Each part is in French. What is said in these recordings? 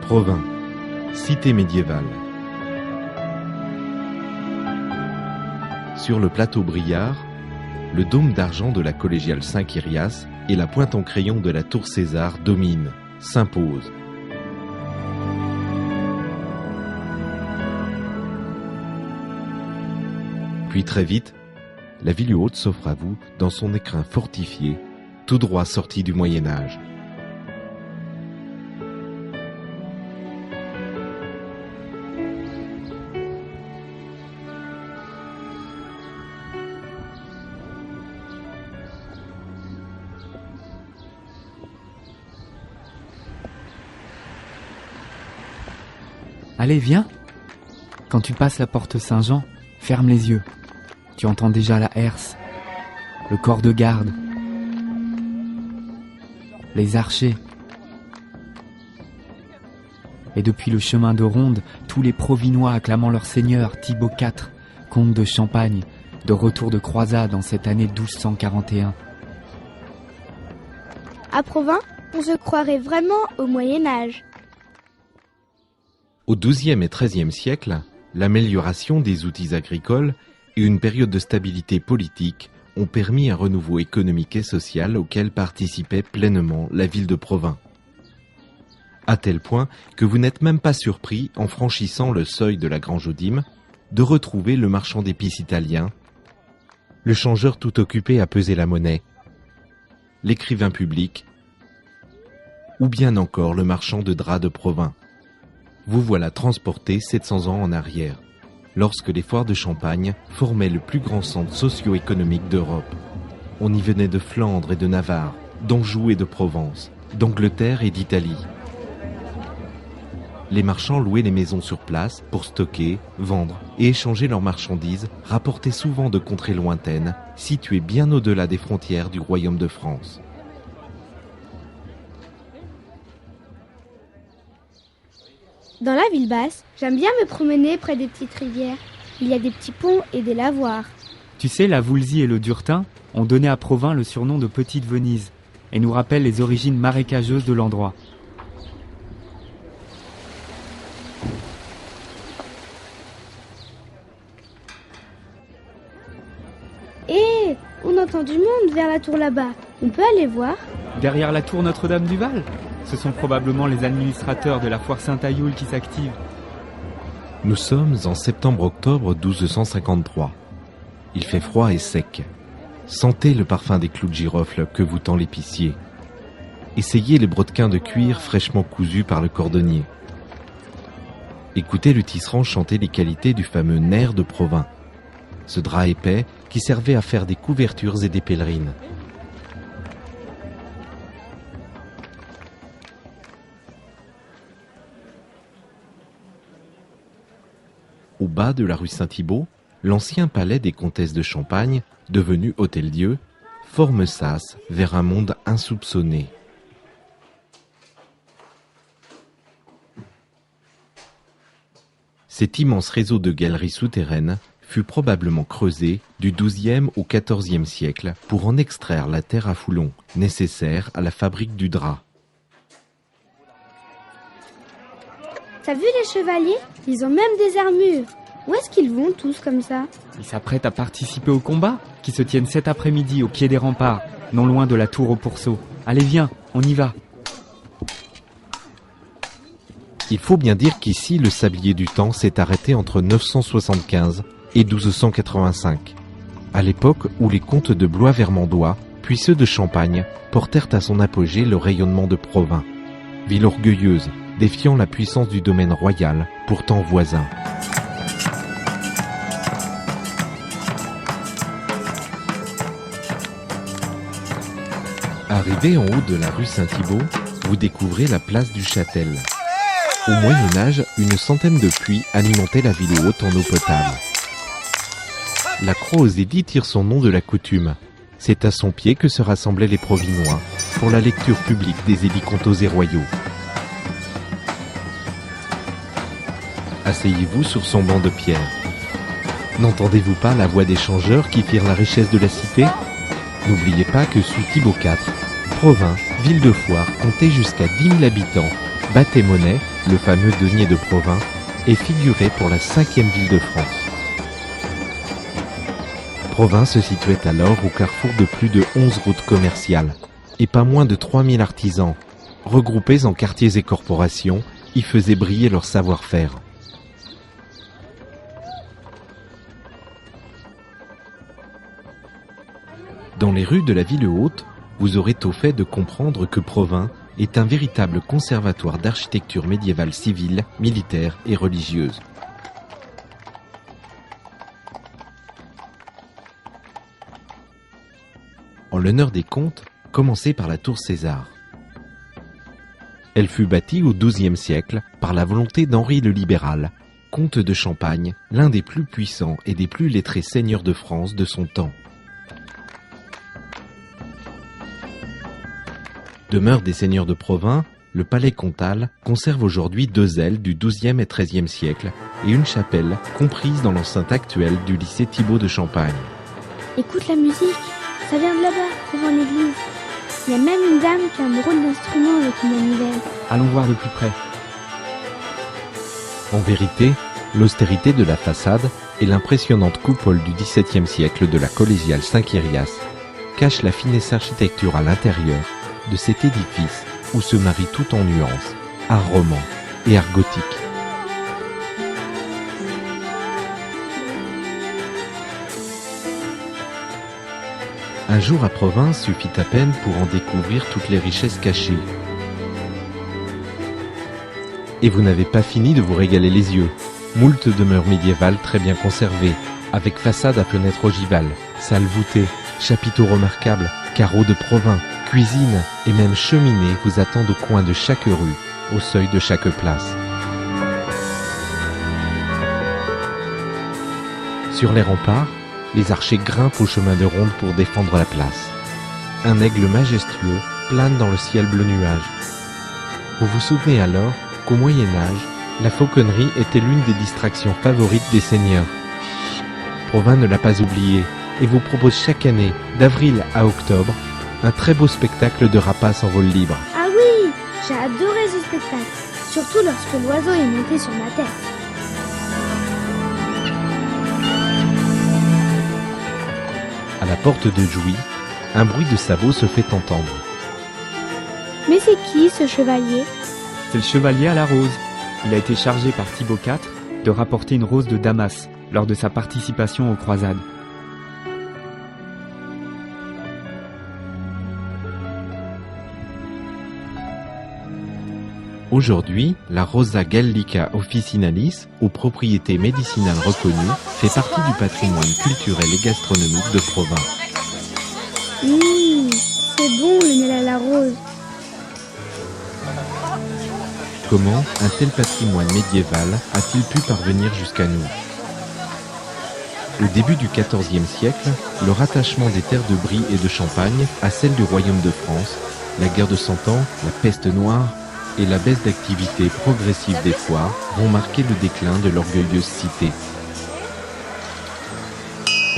Provins, cité médiévale. Sur le plateau Briard, le dôme d'argent de la collégiale Saint-Kyrias et la pointe en crayon de la tour César dominent, s'imposent. Puis très vite, la ville haute s'offre à vous dans son écrin fortifié, tout droit sorti du Moyen-Âge. Allez, viens. Quand tu passes la porte Saint-Jean, ferme les yeux. Tu entends déjà la herse, le corps de garde, les archers. Et depuis le chemin de Ronde, tous les Provinois acclamant leur seigneur Thibaut IV, comte de Champagne, de retour de croisade en cette année 1241. À Provins, on se croirait vraiment au Moyen-Âge. Au XIIe et XIIIe siècle, l'amélioration des outils agricoles et une période de stabilité politique ont permis un renouveau économique et social auquel participait pleinement la ville de Provins. À tel point que vous n'êtes même pas surpris, en franchissant le seuil de la Grange-aux-Dîmes, de retrouver le marchand d'épices italien, le changeur tout occupé à peser la monnaie, l'écrivain public, ou bien encore le marchand de draps de Provins. Vous voilà transporté 700 ans en arrière, lorsque les foires de Champagne formaient le plus grand centre socio-économique d'Europe. On y venait de Flandre et de Navarre, d'Anjou et de Provence, d'Angleterre et d'Italie. Les marchands louaient les maisons sur place pour stocker, vendre et échanger leurs marchandises, rapportées souvent de contrées lointaines, situées bien au-delà des frontières du royaume de France. Dans la ville basse, j'aime bien me promener près des petites rivières. Il y a des petits ponts et des lavoirs. Tu sais, la Voulzie et le Durtin ont donné à Provins le surnom de Petite Venise et nous rappellent les origines marécageuses de l'endroit. Hé, on entend du monde vers la tour là-bas. On peut aller voir? Derrière la tour Notre-Dame-du-Val, ce sont probablement les administrateurs de la foire Saint-Ayoul qui s'activent. Nous sommes en septembre-octobre 1253. Il fait froid et sec. Sentez le parfum des clous de girofle que vous tend l'épicier. Essayez les brodequins de cuir fraîchement cousus par le cordonnier. Écoutez le tisserand chanter les qualités du fameux nerf de Provins, ce drap épais qui servait à faire des couvertures et des pèlerines. Au bas de la rue Saint-Thibault, l'ancien palais des comtesses de Champagne, devenu Hôtel-Dieu, forme sas vers un monde insoupçonné. Cet immense réseau de galeries souterraines fut probablement creusé du XIIe au XIVe siècle pour en extraire la terre à foulon nécessaire à la fabrique du drap. T'as vu les chevaliers? Ils ont même des armures. Où est-ce qu'ils vont tous comme ça? Ils s'apprêtent à participer au combat qui se tiennent cet après-midi au pied des remparts, non loin de la tour aux pourceaux. Allez, viens, on y va. Il faut bien dire qu'ici, le sablier du temps s'est arrêté entre 975 et 1285, à l'époque où les comtes de Blois-Vermandois, puis ceux de Champagne, portèrent à son apogée le rayonnement de Provins, ville orgueilleuse, défiant la puissance du domaine royal, pourtant voisin. Arrivé en haut de la rue Saint-Thibault, vous découvrez la place du Châtel. Au Moyen-Âge, une centaine de puits alimentaient la ville haute en eau potable. La croix aux édits tire son nom de la coutume. C'est à son pied que se rassemblaient les Provinois pour la lecture publique des édits comtaux et royaux. Asseyez-vous sur son banc de pierre. N'entendez-vous pas la voix des changeurs qui firent la richesse de la cité? N'oubliez pas que sous Thibaut IV, Provins, ville de foire, comptait jusqu'à 10 000 habitants Bathé-Monnaie, le fameux denier de Provins, est figuré pour la 5e ville de France. Provins se situait alors au carrefour de plus de 11 routes commerciales et pas moins de 3000 artisans, regroupés en quartiers et corporations, y faisaient briller leur savoir-faire. Dans les rues de la ville haute, vous aurez au fait de comprendre que Provins est un véritable conservatoire d'architecture médiévale civile, militaire et religieuse. En l'honneur des comtes, commencez par la tour César. Elle fut bâtie au XIIe siècle par la volonté d'Henri le Libéral, comte de Champagne, l'un des plus puissants et des plus lettrés seigneurs de France de son temps. Demeure des seigneurs de Provins, le palais comtal conserve aujourd'hui 2 ailes du XIIe et XIIIe siècle et une chapelle comprise dans l'enceinte actuelle du lycée Thibaut de Champagne. Écoute la musique, ça vient de là-bas, devant l'église. Il y a même une dame qui a un drôle d'instrument avec une manivelle. Allons voir de plus près. En vérité, l'austérité de la façade et l'impressionnante coupole du XVIIe siècle de la collégiale Saint-Quirias cachent la finesse architecture à l'intérieur de cet édifice où se marie tout en nuances, art roman et art gothique. Un jour à Provins suffit à peine pour en découvrir toutes les richesses cachées. Et vous n'avez pas fini de vous régaler les yeux. Moult demeures médiévales très bien conservées, avec façade à fenêtres ogivales, salles voûtées, chapiteaux remarquables, carreaux de Provins, cuisine et même cheminée vous attendent au coin de chaque rue, au seuil de chaque place. Sur les remparts, les archers grimpent au chemin de ronde pour défendre la place. Un aigle majestueux plane dans le ciel bleu nuage. Vous vous souvenez alors qu'au Moyen-Âge, la fauconnerie était l'une des distractions favorites des seigneurs. Provins ne l'a pas oublié et vous propose chaque année, d'avril à octobre, un très beau spectacle de rapaces en vol libre. Ah oui, j'ai adoré ce spectacle, surtout lorsque l'oiseau est monté sur ma tête. À la porte de Jouy, un bruit de sabots se fait entendre. Mais c'est qui ce chevalier? C'est le chevalier à la rose. Il a été chargé par Thibaut IV de rapporter une rose de Damas lors de sa participation aux croisades. Aujourd'hui, la Rosa gallica officinalis, aux propriétés médicinales reconnues, fait partie du patrimoine culturel et gastronomique de Provins. C'est bon le miel à la rose. Comment un tel patrimoine médiéval a-t-il pu parvenir jusqu'à nous? Au début du XIVe siècle, le rattachement des terres de Brie et de Champagne à celle du royaume de France, la guerre de Cent Ans, la peste noire et la baisse d'activité progressive des foires vont marquer le déclin de l'orgueilleuse cité.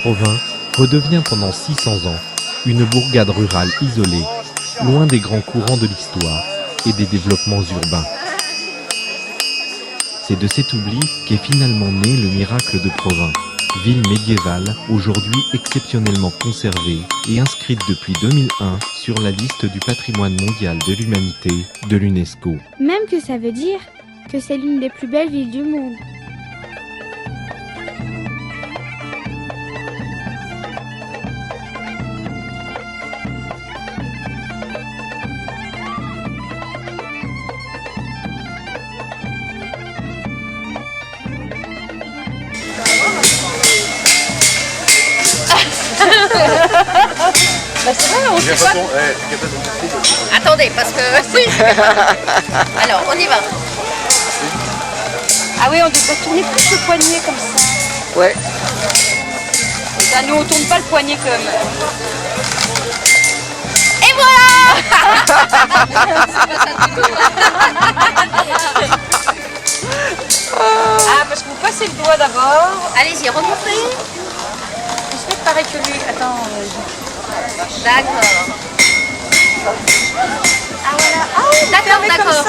Provins redevient pendant 600 ans une bourgade rurale isolée, loin des grands courants de l'histoire et des développements urbains. C'est de cet oubli qu'est finalement né le miracle de Provins, ville médiévale aujourd'hui exceptionnellement conservée et inscrite depuis 2001 sur la liste du patrimoine mondial de l'humanité de l'UNESCO. Même que ça veut dire que c'est l'une des plus belles villes du monde. Bah c'est vrai, on sait pas. Attendez, parce que... Oui. Alors, on y va. Ah oui, on devrait tourner plus le poignet comme ça. Ouais. Ça, nous, on tourne pas le poignet comme... Et voilà. Ah, parce que vous passez le doigt d'abord. Allez-y, remontez. Je fais pareil que lui. Attends. D'accord. Ah voilà. Ah oui, d'accord, d'accord.